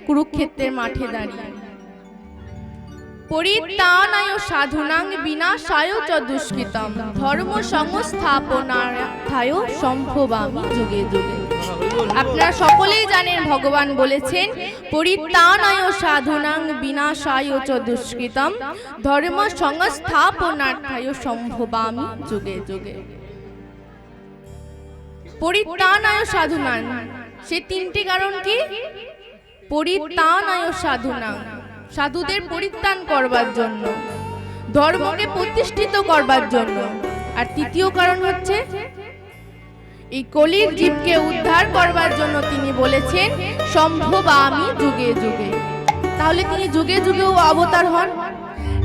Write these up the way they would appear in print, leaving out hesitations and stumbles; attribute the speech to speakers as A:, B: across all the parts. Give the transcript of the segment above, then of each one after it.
A: কুরুক্ষেত্রের মাঠে দাঁড়িয়ে। পরিত্রাণায় সাধুনাং বিনাশায় চ দুষ্কৃতম ধর্ম সংস্থাপনার্থায় সম্ভবামি যুগে যুগে। আপনারা সকলেই জানেন ভগবান বলেছেন পরিত্রাণায় সাধুনাং বিনাশায় চ দুষ্কৃতম ধর্ম সংস্থাপনার্থায় সম্ভবামি যুগে যুগে। পরিত্রাণায় সাধুনাং, সে তিনটি কারণ কি? পরিত্রাণায় সাধুনাং, সাধুদের পরিত্রাণ করবার জন্য, ধর্মকে প্রতিষ্ঠিত করবার জন্য, আর তৃতীয় কারণ হচ্ছে এই কলির জীবকে উদ্ধার করবার জন্য তিনি বলেছেন সম্ভবামি যুগে যুগে। তাহলে তিনি যুগে যুগেও অবতার হন।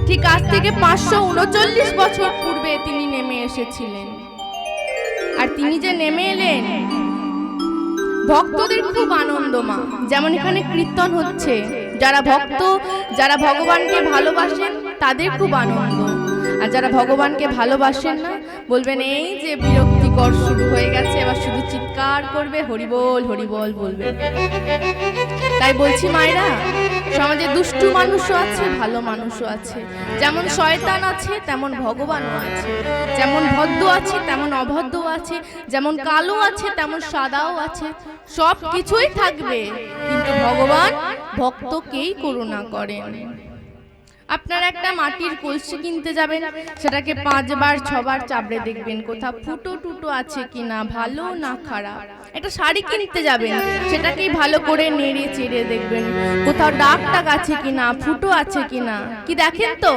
A: ঠিক আজ থেকে 539 বছর পূর্বে তিনি নেমে এসেছিলেন। আর তিনি যে নেমে এলেন, ভক্তদের খুব আনন্দ মা। যেমন এখানে কীর্তন হচ্ছে, যারা ভক্ত, যারা ভগবানকে ভালোবাসেন তাদের খুব আনন্দ। আর যারা ভগবানকে ভালোবাসেন না বলবেন এই যে বিরক্তিকর শুরু হয়ে গেছে, এবার শুধু চিৎকার করবে, হরিবল হরিবল বলবে। তাই বলছি মায়েরা, সমাজে দুষ্টু মানুষও আছে, ভালো মানুষও আছে। যেমন শয়তান আছে তেমন ভগবানও আছে, যেমন ভদ্র আছে তেমন অভদ্র আছে, যেমন কালো আছে তেমন সাদাও আছে। সব কিছুই থাকবে, কিন্তু ভগবান ভক্তকেই করুণা করেন। আপনারা একটা মাটির কলসি কিনতে যাবেন, সেটাকে 5 বার 6 বার চাপড়ে দেখবেন কোথাও ফুটো টুটো আছে কিনা, ভালো না খারাপ। একটা শাড়ি কিনতে যাবেন, সেটাকেই ভালো করে নেড়ে চেড়ে দেখবেন কোথাও দাগ টাগ আছে কিনা, ফুটো আছে কিনা। কি দেখেন তো?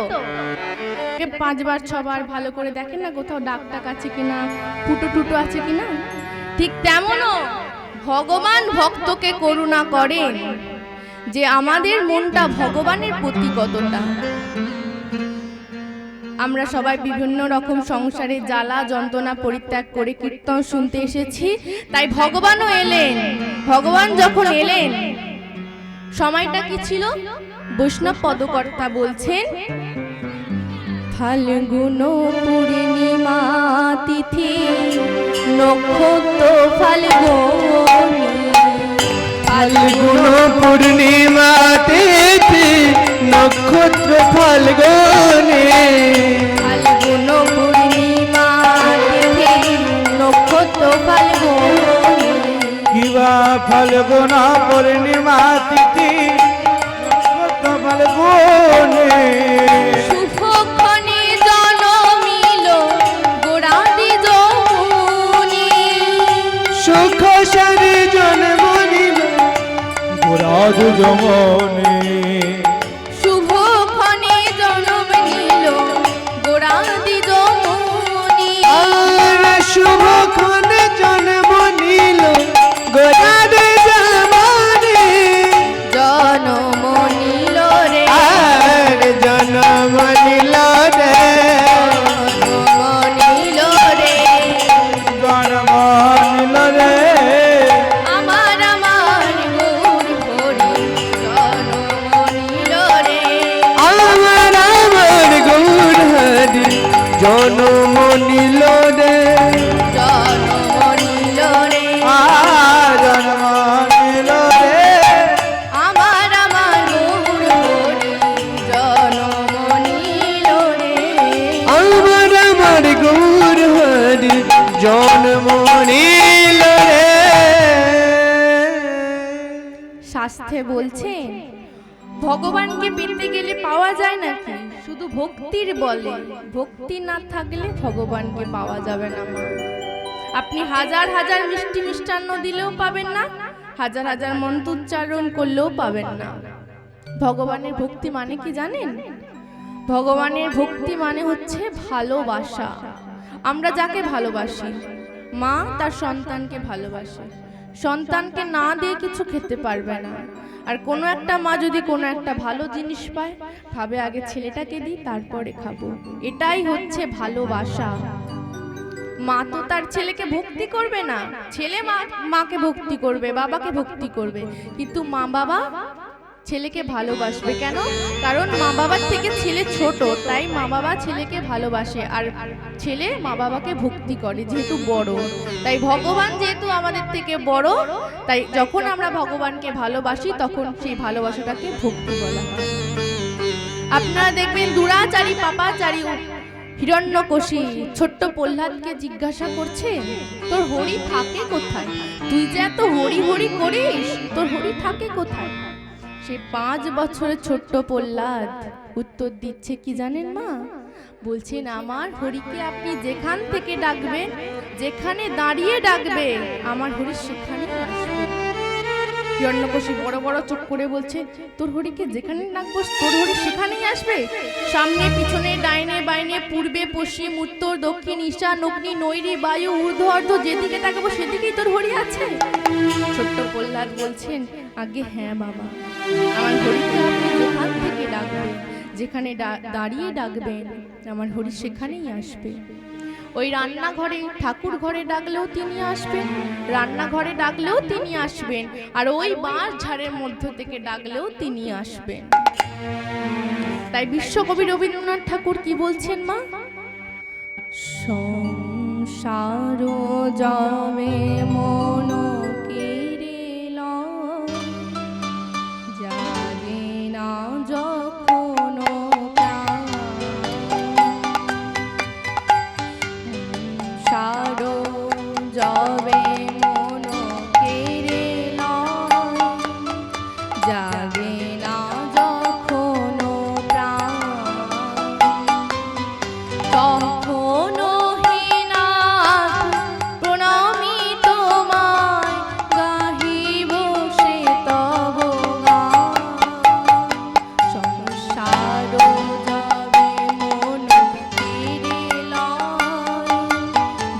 A: 5 বার 6 বার ভালো করে দেখেন না কোথাও দাগ টাগ আছে কিনা, ফুটো টুটো আছে কিনা। ঠিক তেমনও ভগবান ভক্তকে করুণা করেন, যে আমাদের মনটা ভগবানের প্রতি কতটা। আমরা সবাই বিভিন্ন রকম সংসারে জ্বালা যন্ত্রণা পরিত্যাগ করে কীর্তন শুনতে এসেছি, তাই ভগবানও এলেন। ভগবান যখন এলেন, সময়টা কি ছিল? বৈষ্ণব পদকর্তা বলছেন ফাল্গুন পূর্ণিমা তিথি নক্ষত্র ফাল্গুনী।
B: ফাল্গুন পূর্ণিমা তিথি নক্ষত্র ফাল্গুনী।
A: ফাল্গুন পূর্ণিমা তিথি নক্ষত্র ফাল্গুনী।
B: কিবা ফাল্গুন পূর্ণিমা তিথি নক্ষত্র ফাল্গুনী।
A: শুভক্ষণে জনমিল গোড়াদি যমুনি।
B: সুখ সারি জন্ম নিল গোড়াদি যমুনি।
A: শুভক্ষণে জন্ম নিল গোড়াদি যমুনি।
B: শুভক্ষণে জন্ম নিল গোড়াদি যমুনি।
A: জনম নিল রে,
B: জন্ম নিল রে,
A: জনম নিল রে,
B: জন্ম নিল রে।
A: আমার আমার গৌর হরি জনম নিল রে।
B: আমার আমার গৌর হরি জন্ম নিল রে।
A: জনম নিল রে,
B: জন্ম নিল রে।
A: আমার আমার গৌর হরি জনম নিল রে।
B: আমার আমার গৌর হরি জন্ম নিল রে।
A: শাস্ত্রে বলছেন ভগবানকে পেতে গেলে পাওয়া যায় নাকি? শুধু ভক্তির বলে। ভক্তি না থাকলে ভগবানকে পাওয়া যাবে না মা। আপনি হাজার হাজার মিষ্টি মিষ্টান্ন দিলেও পাবেন না, হাজার হাজার মন্ত্র উচ্চারণ করলেও পাবেন না। ভগবানের ভক্তি মানে কি জানেন? ভগবানের ভক্তি মানে হচ্ছে ভালোবাসা। আমরা যাকে ভালোবাসি, মা তার সন্তানকে ভালোবাসে, সন্তানকে না দিয়ে কিছু খেতে পারবে না। আর কোনো একটা মা যদি কোনো একটা ভালো জিনিস পায়, ভাবে আগে ছেলেটাকে দিই তারপরে খাবো। এটাই হচ্ছে ভালোবাসা। মা তো তার ছেলেকে ভক্তি করবে না, ছেলে মাকে ভক্তি করবে, বাবাকে ভক্তি করবে, কিন্তু মা বাবা ছেলেকে ভালোবাসবে। কেন? কারণ মা বাবার থেকে ছেলে ছোট, তাই মা বাবা ছেলেকে ভালোবাসে, আর ছেলে মা বাবাকে ভক্তি করে যেহেতু বড়। তাই ভগবান যেহেতু আমাদের থেকে বড়, তাই যখন আমরা ভগবানকে ভালোবাসি তখন সেই ভালোবাসাটাকে ভক্তি বলা হয়। আপনারা দেখবেন দুরাচারী পাপাচারী হিরণ্যকশি ছোট্ট প্রহ্লাদকে জিজ্ঞাসা করছে, তোর হরি থাকে কোথায়? তুই যে এত হরি হরি করিস, তোর হরি থাকে কোথায়? সে 5 বছরের ছোট্ট প্রহ্লাদ উত্তর দিচ্ছে কি জানেন মা? বলছেন, আমার হরিকে আপনি যেখান থেকে ডাকবেন, যেখানে দাঁড়িয়ে ডাকবে, আমার হরি সেখানে আসবে। হিরণ্যকশি বড় বড় চোখ করে বলছে, তোর হরিকে যেখানে ডাকবো তোর হরি সেখানেই আসবে? সামনে পিছনে ডাইনে বাইনে পূর্বে পশ্চিম উত্তর দক্ষিণ ঈশান অগ্নি নৈরি বায়ু ঊর্ধ্ব অর্ধ যেদিকে ডাকবো সেদিকেই তোর হরি আছে? ছোট্ট প্রহ্লাদ বলছেন, আগে হ্যাঁ বাবা, আমার হরিকে আপনি যেখান থেকে ডাকবেন, যেখানে দাঁড়িয়ে ডাকবেন, আমার হরি সেখানেই আসবে। ওই রান্নাঘরে ঠাকুর ঘরে ডাকলেও তিনি আসবেন, রান্নাঘরে ডাকলেও তিনি আসবেন, আর ওই বাঁশ ঝাড়ের মধ্য থেকে ডাকলেও তিনি আসবেন। তাই বিশ্বকবি রবীন্দ্রনাথ ঠাকুর কি বলছেন মা? সংসার যাবে মন কেড়ে লয়, জাগে না যখন প্রাণ। সংসার যাবে মন কেড়ে লয়, জাগে না যখন প্রাণ। তখন প্রণামী তোমায় গাহিব সে তব গান। সংসার যাবে মন কেড়ে লয়,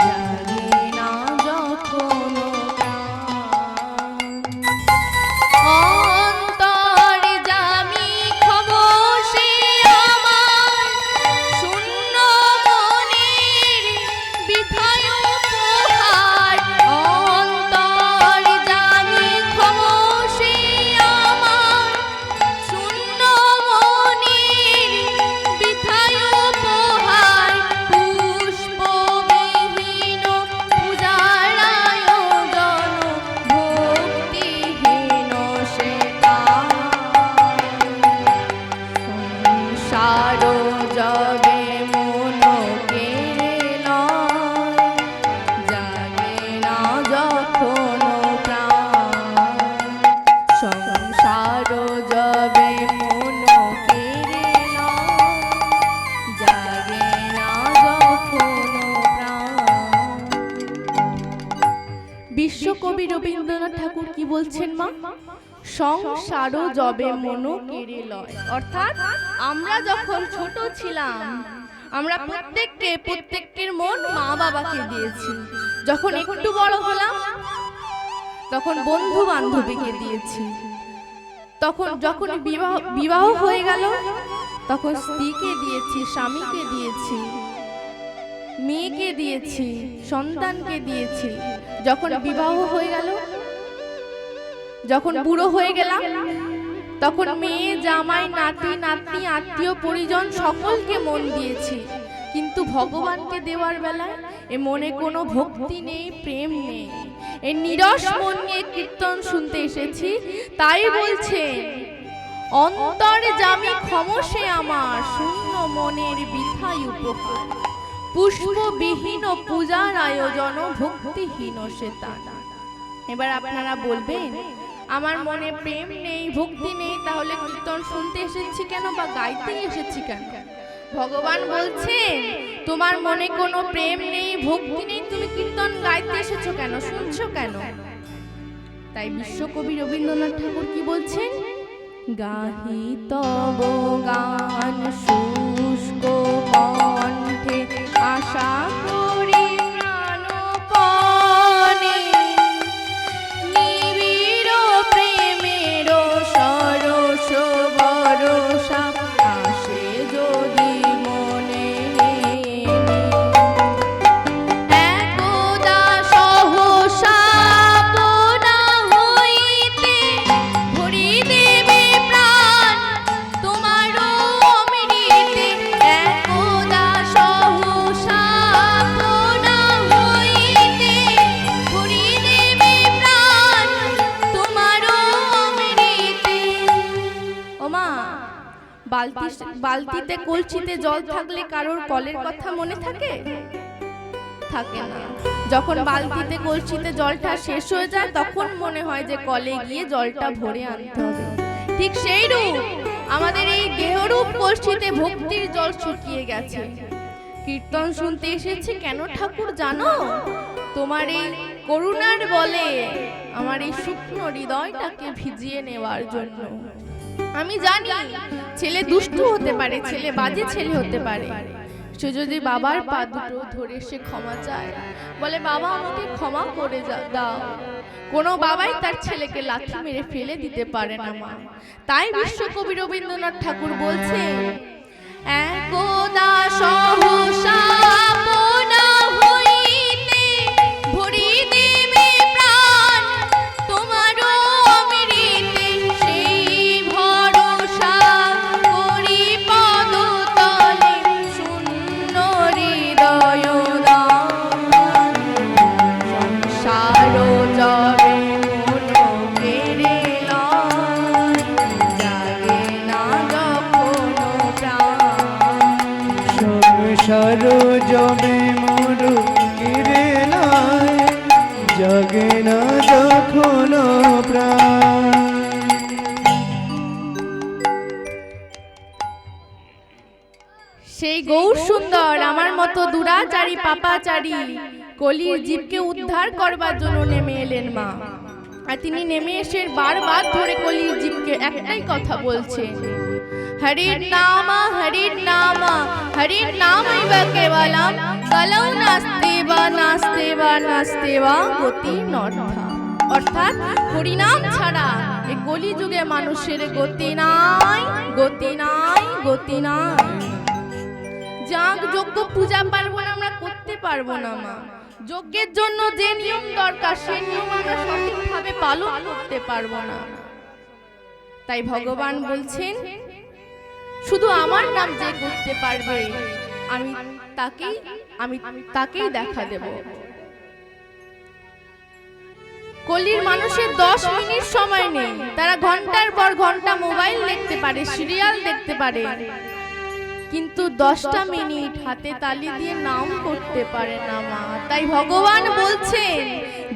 A: জাগে না যখন প্রাণ। অন্তর্যামী খবসে আমার শূন্য মনের বৃথায় উপহার। অন্তর্যামী খবসে আমার শূন্য মনের বৃথায় উপহার। পুষ্পবিহীন পূজার আয়োজন, ভক্তিহীন সে কাজ। সংসার যাবে মন কেড়ে লয়, জাগে না যখন প্রাণ। সংসার যাবে মন কেড়ে লয়, জাগে না যখন প্রাণ। বিশ্বকবি রবীন্দ্রনাথ ঠাকুর কি বলছেন মা? সংসারও যবে মন কেড়ে লয়, অর্থাৎ আমরা যখন ছোট ছিলাম আমরা প্রত্যেকটির মন মা বাবাকে দিয়েছি। যখন একটু বড় হলাম তখন বন্ধু বান্ধবীকে দিয়েছি। যখন বিবাহ হয়ে গেল তখন স্ত্রীকে দিয়েছি, স্বামীকে দিয়েছি, মেয়েকে দিয়েছি, সন্তানকে দিয়েছি। যখন বিবাহ হয়ে গেল, যখন বুড়ো হয়ে গেলাম, তখন মেয়ে জামাই নাতি নাতনি আত্মীয় পরিজন সকলকে মন দিয়েছি। কিন্তু ভগবানকে দেওয়ার বেলায় এ মনে কোনো ভক্তি নেই, প্রেম নেই। এই নিরস মন নিয়ে কীর্তন শুনতে এসেছি, তাই বলছেন, অন্তর্যামী ক্ষমসে আমার শূন্য মনের বৃথায় উপহার। পুষ্পবিহীন পূজার আয়োজন, ভক্তিহীন সে তান। এবার আপনারা বলবেন, আমার মনে প্রেম নেই, ভক্তি নেই, তাহলে কীর্তন শুনতে এসেছি কেন বা গাইতে এসেছি কেন? ভগবান বলছেন, তোমার মনে কোনো প্রেম নেই, ভক্তি নেই, তুমি কীর্তন গাইতে এসেছো কেন, শুনছো কেন? তাই বিশ্বকবি রবীন্দ্রনাথ ঠাকুর কি বলছেন? গাহি তব গান শুষ্ক কণ্ঠে, আশা করি প্রাণপণে, নিবিড় প্রেমের সরস বরষা আসে যদি মনে। একদা সহসা আপনা হইতে ভরি দেবে বালতিতে কলসিতে জল থাকলে কারোর কলের কথা মনে থাকে? থাকে না। যখন বালতিতে কলসিতে জলটা শেষ হয়ে যায় তখন মনে হয় যে কলে গিয়ে জলটা ভরে আনতে হবে। ঠিক সেই রূপ আমাদের এই দেহরূপ কলসিতে ভক্তির জল শুকিয়ে গেছে। কীর্তন শুনতে এসেছি কেন ঠাকুর জানো? তোমার এই করুণার বলে আমার এই শুকনো হৃদয়টাকে ভিজিয়ে নেওয়ার জন্য। আমি জানি ছেলে দুষ্টু হতে পারে, ছেলে বাজে ছেলে হতে পারে, সে যদি বাবার পা দুটো ধরে সে ক্ষমা চায়, বলে বাবা আমাকে ক্ষমা করে দাও, কোনো বাবাই তার ছেলেকে লাথি মেরে ফেলে দিতে পারে না মা। তাই বিশ্বকবি রবীন্দ্রনাথ ঠাকুর বলছেন, একদা সহসা আপনা হইতে ভরি দেবে প্রাণ, তোমারও অমৃতে সেই ভরসা করি পদতলে শূন্য হৃদয় দান। সংসার জবে মন কেড়ে লয়, জাগে না যখন প্রাণ।
B: সংসার জবে মোর কেড়ে লয়, জাগে না যখন প্রাণ।
A: সেই গৌর সুন্দর আমার মতো দুরাচারী পাপাচারী কলির জীবকে উদ্ধার করবার জন্য নেমে এলেন মা। আর তিনি নেমে এসে বারবার ধরে কলির জীবকে একটাই কথা বলছেন, হরির নাম হরির নাম হরির নামৈব কেবলম কলৌ নাস্তি বা নাস্তি বা নাস্তি বা গতি নর্থা। অর্থাৎ হরিনাম ছাড়া এই কলিযুগে মানুষের গতি নাই, গতি নাই, গতি নাই। যাগ যজ্ঞ পূজা পার্বণ আমরা করতে পারবো না মা। যজ্ঞের জন্য যে নিয়ম দরকার সেই নিয়ম আমরা সঠিকভাবে পালন করতে পারবো না। তাই ভগবান বলছেন, শুধু আমার নাম যে করতে পারবে আমি তাকেই দেখা দেব। কলির মানুষের 10 মিনিট সময় নেই, তারা ঘন্টার পর ঘন্টা মোবাইল দেখতে পারে, সিরিয়াল দেখতে পারে, কিন্তু 10টা মিনিট হাতে তালি দিয়ে নাম করতে পারে না মা। তাই ভগবান বলছেন,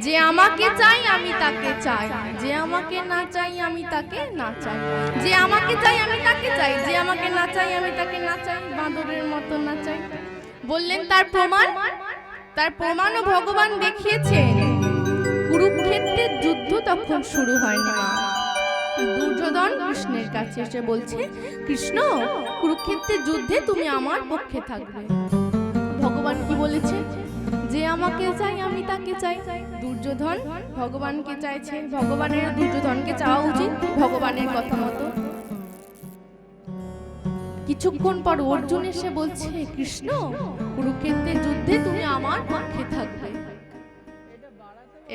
A: যে আমাকে চাই আমি তাকে চাই, যে আমাকে না চাই আমি তাকে না চাই, যে আমাকে চাই আমি তাকে চাই, যে আমাকে না চাই আমি তাকে না চাই, বাঁদরের মতো না চাই। বললেন তার প্রমাণ, তার প্রমাণও ভগবান দেখিয়েছেন। কুরুক্ষেত্রের যুদ্ধ তখন শুরু হয়নি মা। দুর্যোধন কৃষ্ণের কাছে এসে বলছে, কৃষ্ণ কুরুক্ষেত্রের যুদ্ধে তুমি আমার পক্ষে থাকবে। ভগবান কি বলেছে? যে আমাকে চাই আমি তাকে চাই। দুর্যোধন ভগবানকে চাইছে, ভগবানের দুর্যোধনকে চাওয়া উচিত ভগবানের কথা মতো। কিছুক্ষণ পর অর্জুন এসে বলছে, কৃষ্ণ কুরুক্ষেত্রের যুদ্ধে তুমি আমার পক্ষে থাকবে।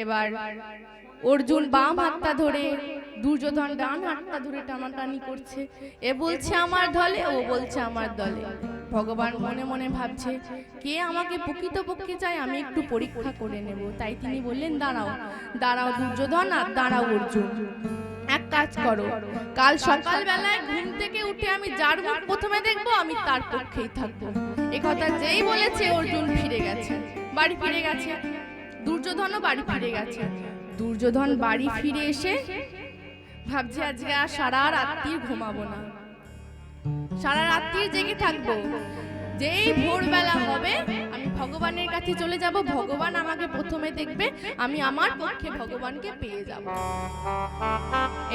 A: এবার অর্জুন বাম হাতটা ধরে, দুর্যোধন ডান হাতটা ধরে টানাটানি করছে। এ বলছে আমার দলে, ও বলছে আমার দলে। ভগবান মনে মনে ভাবছে, কে আমাকে প্রকৃতপক্ষে চায় আমি একটু পরীক্ষা করে নেব। তাই তিনি বললেন, দাঁড়াও দাঁড়াও দুর্যোধন, আর দাঁড়াও অর্জুন, এক কাজ করো, কাল সকালবেলায় ঘুম থেকে উঠে আমি যার মুখ প্রথমে দেখবো আমি তার পক্ষেই থাকবো। এ কথা যেই বলেছে অর্জুন ফিরে গেছে, বাড়ি ফিরে গেছে। দুর্যোধনও বাড়ি ফিরে গেছে। দুর্যোধন বাড়ি ফিরে এসে ভাবছে, আজকে আর সারা রাত্রি ঘুমাবো না, সারা রাত্রি জেগে থাকবো। যেই ভোরবেলা হবে আমি ভগবানের কাছে চলে যাব, ভগবান আমাকে প্রথমে দেখবে, আমি আমার পক্ষে ভগবানকে পেয়ে যাব।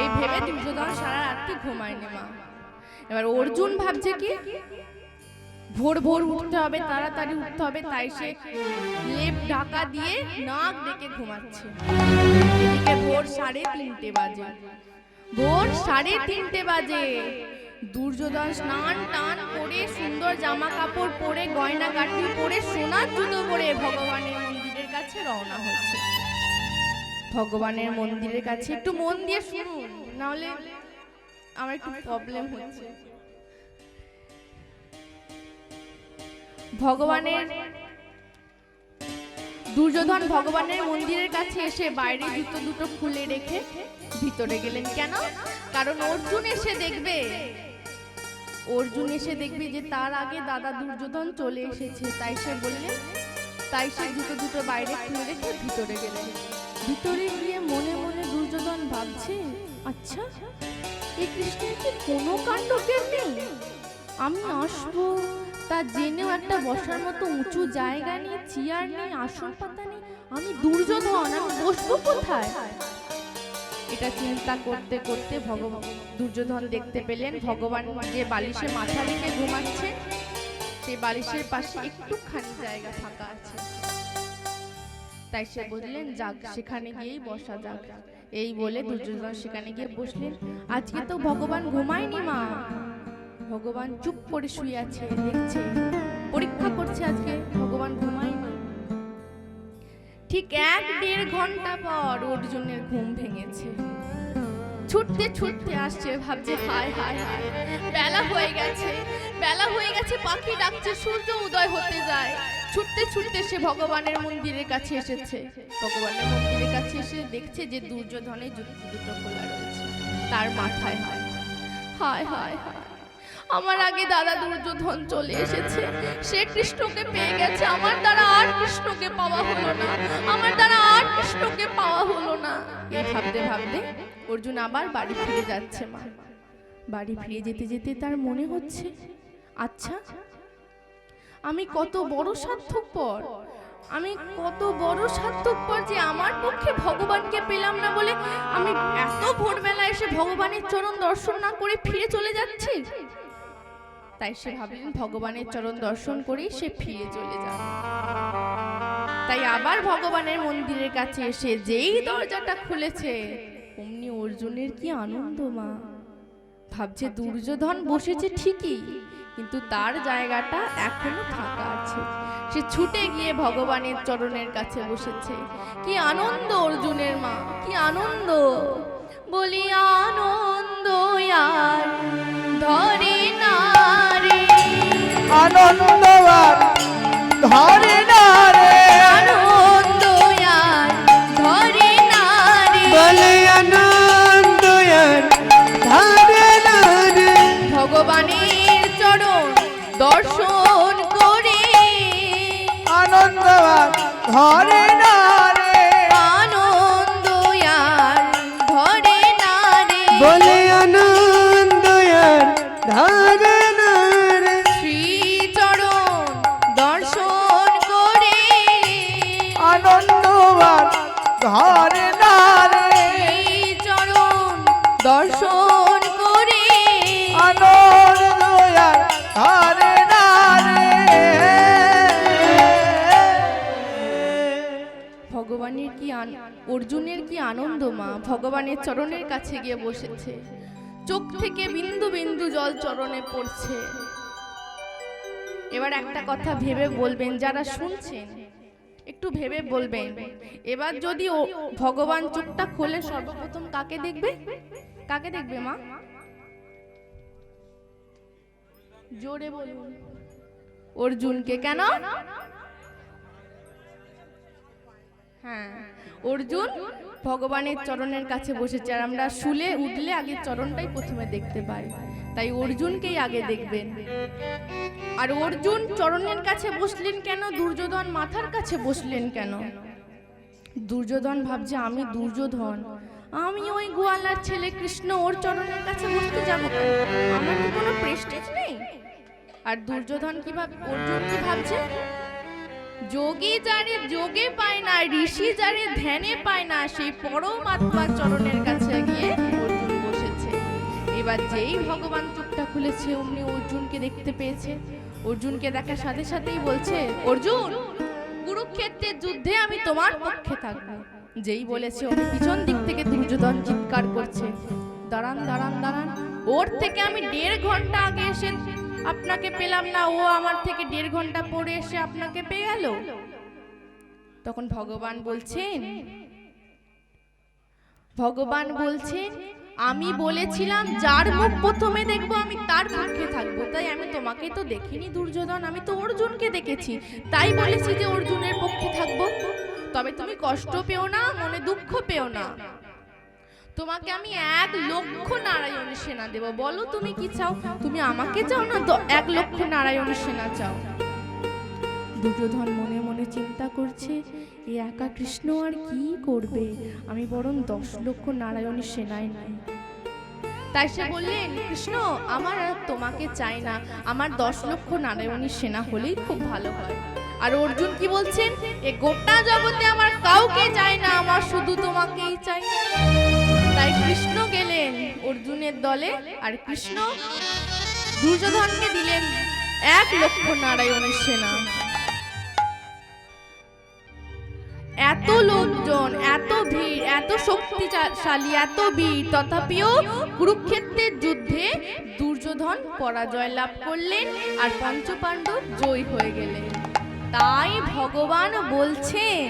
A: এই ভেবে দুর্যোধন সারা রাত্রি ঘুমায়নি মা। এবার অর্জুন ভাবছে কি, ভোর ভোর উঠতে হবে, তাড়াতাড়ি উঠতে হবে, তাই সে লেপ ঢাকা দিয়ে নাক ডেকে ঘুমাচ্ছে। এদিকে ভোর 3:30 বাজে, ভোর 3:30 বাজে। দুর্যোধন স্নান টান করে সুন্দর জামা কাপড় পরে গয়না গাঁটি পরে সোনার জুতো পরে ভগবানের মন্দিরের কাছে রওনা হচ্ছে। ভগবানের মন্দিরের কাছে একটু মন দিয়ে শুনুন, না হলে আমার একটু প্রবলেম হচ্ছে। দুর্যোধন ভগবানের মন্দিরের কাছে এসে বাইরে জুতো দুটো খুলে রেখে ভিতরে গেলেন। কেন? কারণ অর্জুন এসে দেখবে অর্জুন এসে দেখবে যে তার আগে দাদা দুর্যোধন চলে এসেছে, তাই সে দুটো বাইরে খুলে রেখে ভিতরে গেলেন। ভিতরে গিয়ে মনে মনে দুর্যোধন ভাবছে, আচ্ছা এই কৃষ্ণের কি কোনো কাণ্ড জ্ঞান নেই? আমি আসবো তা জেনেও একটা বসার মতো উঁচু জায়গা নেই, চেয়ার নেই, আসন পাতা নেই। আমি দুর্যোধন, আমি বসবো কোথায়? এটা চিন্তা করতে করতে দুর্যোধন দেখতে পেলেন ভগবান যে বালিশে মাথা রেখে ঘুমাচ্ছে, সেই বালিশের পাশে একটুখানি জায়গা ফাঁকা আছে। তাই সে বললেন, যাক সেখানে গিয়েই বসা যাক। এই বলে দুর্যোধন সেখানে গিয়ে বসলেন। আজকে তো ভগবান ঘুমায়নি মা, ভগবান চুপ করে শুয়ে আছে, দেখছে, পরীক্ষা করছে আজকে ভগবান ঘুমায়নি। ঠিক 1-1.5 ঘন্টা পর অর্জুনের ঘুম ভেঙেছে। ছুটতে ছুটতে আসছে, ভাবছে হায় হায় হায়, বেলা হয়ে গেছে, পাখি ডাকছে, সূর্য উদয় হতে যায়। ছুটতে ছুটতে সে ভগবানের মন্দিরের কাছে এসেছে। ভগবানের মন্দিরের কাছে এসে দেখছে যে দুর্যোধনের জুতো দুটো খোলা রয়েছে। তার মাথায় হায় হায় হায় হায়, আমার আগে দাদা দুর্যোধন চলে এসেছে, সে কৃষ্ণকে পেয়ে গেছে, আমার দ্বারা আর কৃষ্ণকে পাওয়া হলো না। এই ভাবতে ভাবতে অর্জুন আবার বাড়ি ফিরে যাচ্ছে। মা, বাড়ি ফিরে যেতে যেতে তার মনে হচ্ছে, আচ্ছা আমি কত বড় স্বার্থপর যে আমার পক্ষে ভগবানকে পেলাম না বলে আমি এত ভোরবেলা এসে ভগবানের চরণ দর্শন না করে ফিরে চলে যাচ্ছি। তাই সে ভাবলেন ভগবানের চরণ দর্শন করেই সে ফিরে চলে যাবে। তাই আবার ভগবানের মন্দিরের কাছে এসে যেই দরজাটা খুলেছে, অমনি অর্জুনের কি আনন্দ। মা ভাবছে দুর্যোধন বসেছে ঠিকই, কিন্তু তার জায়গাটা এখনো ফাঁকা আছে। সে ছুটে গিয়ে ভগবানের চরণের কাছে বসেছে। কি আনন্দ অর্জুনের। মা কি আনন্দ, বলি আনন্দ আর ধরে না রে,
B: আনন্দ আর ধরে না রে,
A: আনন্দ আর ধরে না রে,
B: বলে আনন্দ আর ধরে না রে,
A: ভগবানের চরণ দর্শন করে
B: আনন্দ আর ধরে না রে,
A: আনন্দ আর ধরে না রে,
B: বলে আনন্দ আর ধরে না রে,
A: শ্রী চরণ দর্শন করে
B: আনন্দ আর ধরে না রে,
A: শ্রী চরণ দর্শন করে
B: আনন্দ আর ধরে না রে।
A: ভগবানের কি অর্জুনের কি আনন্দ। মা ভগবানের চরণের কাছে গিয়ে বসেছে, চোখ থেকে বিন্দু বিন্দু জল চরণে পড়ছে। এবার একটা কথা ভেবে বলবেন, যারা শুনছেন একটু ভেবে বলবেন, এবার যদি ভগবান চোখটা খোলে সর্বপ্রথম কাকে দেখবে? কাকে দেখবে মা? জোরে বলুন। অর্জুনকে। কেন? হ্যাঁ, অর্জুন ভগবানের চরণের কাছে বসেছে, আর আমরা শুলে উঠলে আগে চরণটাই প্রথমে দেখতে পাই, তাই অর্জুনকেই আগে দেখবেন। আর অর্জুন চরণের কাছে বসলেন কেন? দুর্যোধন মাথার কাছে বসলেন কেন? দুর্যোধন ভাবছে আমি দুর্যোধন, আমি ওই গোয়ালার ছেলে কৃষ্ণ, ওর চরণের কাছে বসতে যাবো, আমার কি কোনো প্রেস্টিজ নেই? আর দুর্যোধন কি ভাবে, অর্জুন কি ভাবছে, যোগী যারে যোগে পায় না, ঋষি যারে ধ্যানে পায় না, সেই পরমাত্মার চরণের কাছে গিয়ে অর্জুন বসেছে। এবার যেই ভগবান চোখটা খুলেছে, অমনি অর্জুনকে দেখতে পেয়েছে। অর্জুনকে দেখার সাথে সাথেই বলছে, অর্জুন কুরুক্ষেত্রের যুদ্ধে আমি তোমার পক্ষে থাকবো। যেই বলেছে অমনি পিছন দিক থেকে দুর্যোধন চিৎকার করছে, দাঁড়ান দাঁড়ান দাঁড়ান, ওর থেকে আমি 1.5 ঘন্টা আগে এসে আপনাকে পেলাম না, ও আমার থেকে 1.5 ঘন্টা পরে এসে আপনাকে পেয়ে গেল। তখন ভগবান বলছেন আমি বলেছিলাম যার মুখ প্রথমে দেখবো আমি তার পক্ষে থাকবো, তাই আমি তোমাকে তো দেখিনি দুর্যোধন, আমি তো অর্জুনকে দেখেছি, তাই বলেছি যে অর্জুনের পক্ষে থাকবো। তবে তুমি কষ্ট পেও না, মনে দুঃখ পেও না, তোমাকে আমি 1,00,000 নারায়ণী সেনা দেব। বলো তুমি কি চাও? তুমি আমাকে চাও না 1,00,000 নারায়ণী সেনা চাও? দুর্যোধন মনে মনে চিন্তা করছে, এই একা কৃষ্ণ আর কি করবে, আমি বরং 10,00,000 নারায়ণী সেনাই নাই। তাই সে বললেন, কৃষ্ণ আমার আর তোমাকে চাই না, আমার 10,00,000 নারায়ণী সেনা হলেই খুব ভালো হয়। আর অর্জুন কি বলছেন, এ গোটা জগতে আমার কাউকে চাই না, আমার শুধু তোমাকেই চাই। তাই কৃষ্ণ গেলেন অর্জুনের দলে, আর কৃষ্ণ দুর্যোধনকে দিলেন 1,00,000 নারায়ণের সেনা। এত লোকজন, এত ভিড়, এত শক্তিশালী, এত বীর, তথাপিও কুরুক্ষেত্রের যুদ্ধে দুর্যোধন পরাজয় লাভ করলেন আর পঞ্চপাণ্ডব জয়ী হয়ে গেলেন। তাই ভগবান বলছেন,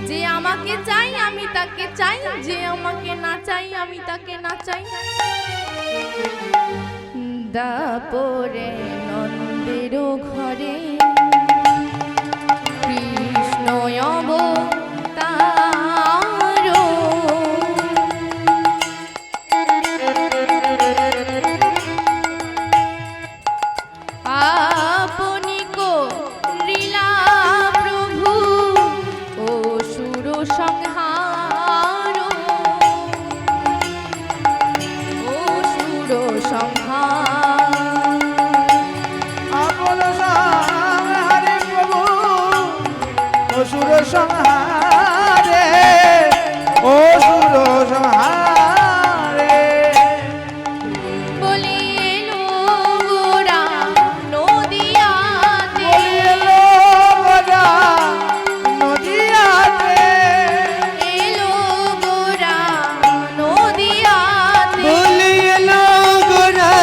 A: যে আমাকে চাই আমি তাকে চাই, যে আমাকে না চাই আমি তাকে না চাই। দাপরে নন্দের ঘরে কৃষ্ণ অবতার, আপনি করিলা প্রভু অসুর সংহার, অসুর সংহার।
B: আপন সংহারে প্রভু অসুর সংহারে, অসুর সংহারে।
A: বলি এলো গোরা নদিয়াতে,
B: এলো গোরা নদিয়াতে,
A: এলো গোরা নদিয়াতে,
B: বলি এলো গোরা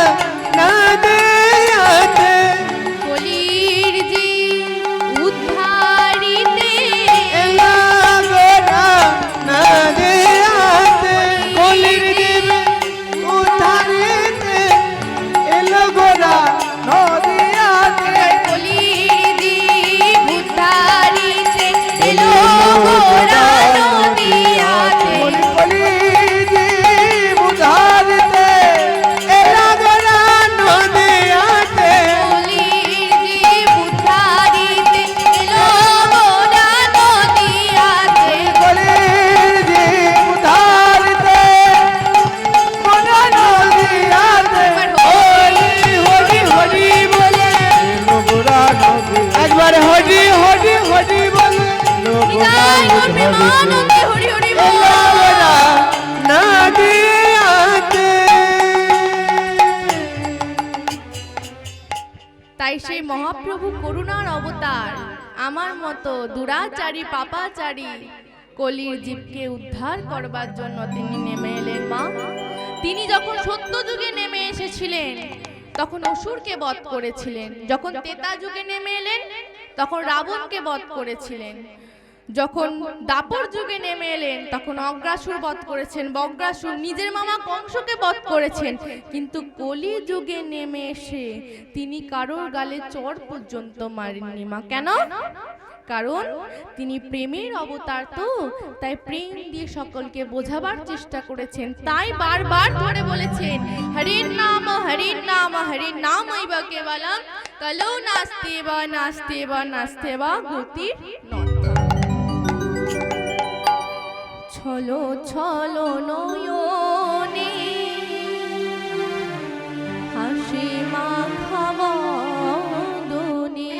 B: নদিয়াতে,
A: কলির জি উদ্ধারিতে,
B: এলো গোরা নদিয়াতে, কলির জীব উদ্ধারিতে, এলো গোরা নদিয়াতে,
A: কলির জি উদ্ধারিতে, এলো গোরা নদিয়াতে,
B: কলির জীব উদ্ধারিতে, এলো গোরা নদিয়াতে,
A: কলির জি উদ্ধারিতে, এলো গোরা নদিয়াতে।
B: কলির জীব উদ্ধারিতে, গোরা নদিয়াতে। হরি হরি হরি বলে গোরা নদী, একবার হরি হরি হরি বলে
A: নিতাই গৌর প্রেমানন্দে হরি হরি বল।
B: গোরা নদিয়াতে।
A: তাই সেই মহাপ্রভু করুণার অবতার, আমার মতো দুরাচারী পাপাচারী কলির জীবকে উদ্ধার করবার জন্য তিনি নেমে এলেন। মা, তিনি যখন সত্য যুগে নেমে এসেছিলেন তখন অসুরকে বধ করেছিলেন, যখন ত্রেতা যুগে নেমে এলেন তখন রাবণকে বধ করেছিলেন, যখন দাপর যুগে নেমে এলেন তখন অগ্রাসুর বধ করেছেন, বগ্রাসুর নিজের মামা কংসকে বধ করেছেন। কিন্তু কলি যুগে নেমে এসে তিনি কারোর গালে চড় পর্যন্ত মারেননি। মা, কেন? কারণ তিনি প্রেমের অবতার, তো তাই প্রেম দিয়ে সকলকে বোঝাবার চেষ্টা করেছেন। তাই বারবার ধরে বলেছেন, হরির নাম হরির নাম হরির নাম ইবা কেবলম কলো নাস্তে বা নাস্তে বা নাস্তে বা গতির নর্থ। ছলো ছলো নয়নে হাসি মাখা বদনে,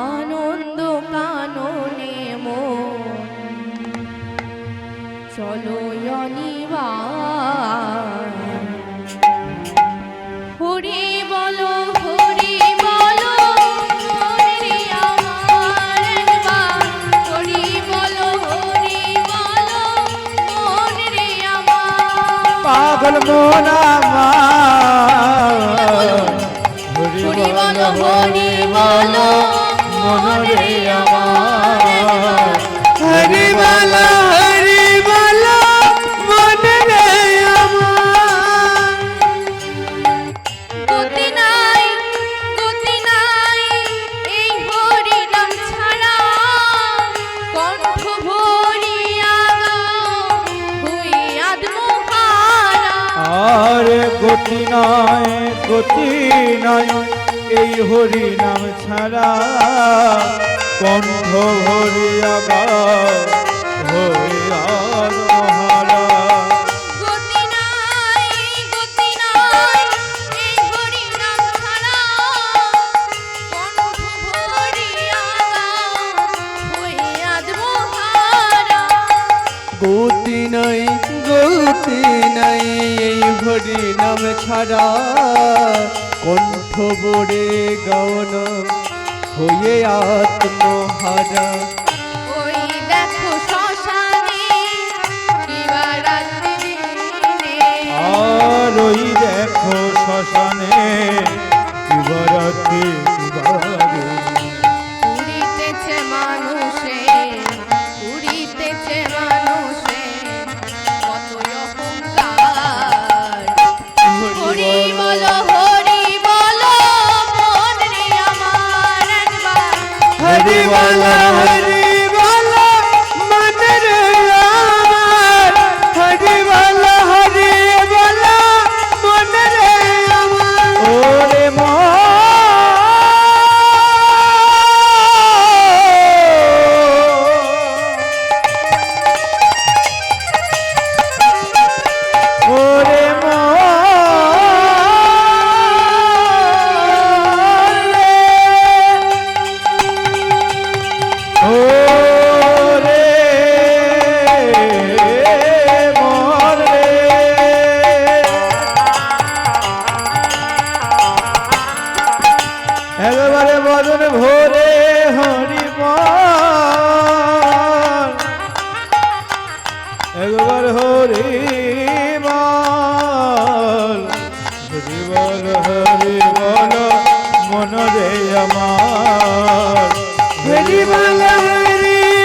A: আনন্দ কাননে মন চলো অনিবার। হরি বলো হরি বলো হরি আমার একবার, হরি বলো হরি বলো হরি আমার।
B: পাগল মন আমার,
A: হরি বলো হরি বলো হরি আমার।
B: হরি বলো হরি বলো মন রে আমার।
A: গতি নাই এই হরি নাম ছাড়া, কণ্ঠ ভরিয়া
B: আর গতি নয় এই হরি নাম ছাড়া কণ্ঠ ভরিয়া গাও হরিয়ার মহারা
A: গতি নাই এই হরি নাম ছাড়া কণ্ঠ ভরিয়া গাও হইয়াদ মহারা।
C: গতি নাই এই হরি নাম ছাড়া কণ্ঠ বড়ে গাওন হয়ে আত্মহারা।
A: ওই দেখো শ্মশানে কিবা রাত্রি দিনে
B: আর ওই দেখো শ্মশানে শিবরাত্রি শিবারে
A: উড়িতেছে মানুষে কত অহংকার। হরি বলো মন রে আমার একবার
B: হরি বল মন রে আমার হরি বল মন রে আমার ওরে ওরে একেবারে বদন ভোরে হরি বল একবার হরি বল মন রে আমার হরি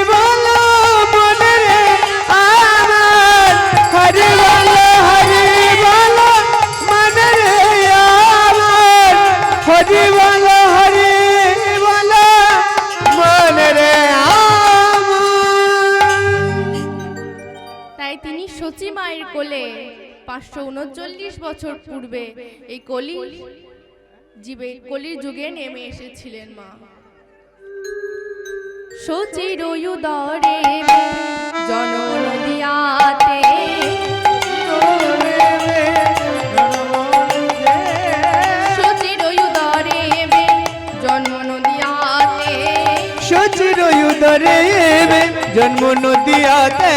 B: বল মন রে আমার হরি বল মন রে আমার হরি বল মন রে আমার।
A: তাই তিনি সচী মায়ের কোলে 539 বছর পূর্বে এই কলির যুগে নেমে এসেছিলেন মা। সচির উদরে জনম দিয়াতে সচির উদরে জন্ম নদিয়াতে
C: সচির উদরে জন্ম নদিয়াতে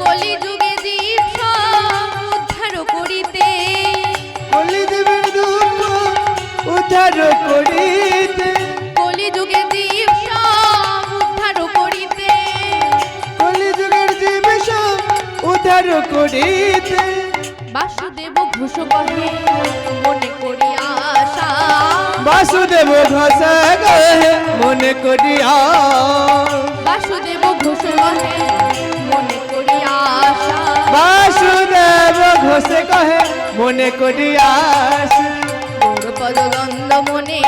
A: কলি যুগে জীব সব উদ্ধার করিতে
C: কলিদেবের দুঃখ উদ্ধার করিতে
A: কলি যুগে জীব সব উদ্ধার করিতে
C: কলিযুগের জীব সব উদ্ধার করিতে
A: বাসুদেব ঘোষ কহে মনে করি আশা
C: বাসুদেব ঘোষ কহে মনে করিয়া
A: বাসুদেব ঘোষ কহে মনে করি আশা
C: বাসুদেব ঘোষ কহে মনে করিয়া
A: গৌরপদ দ্বন্দ্ব মনে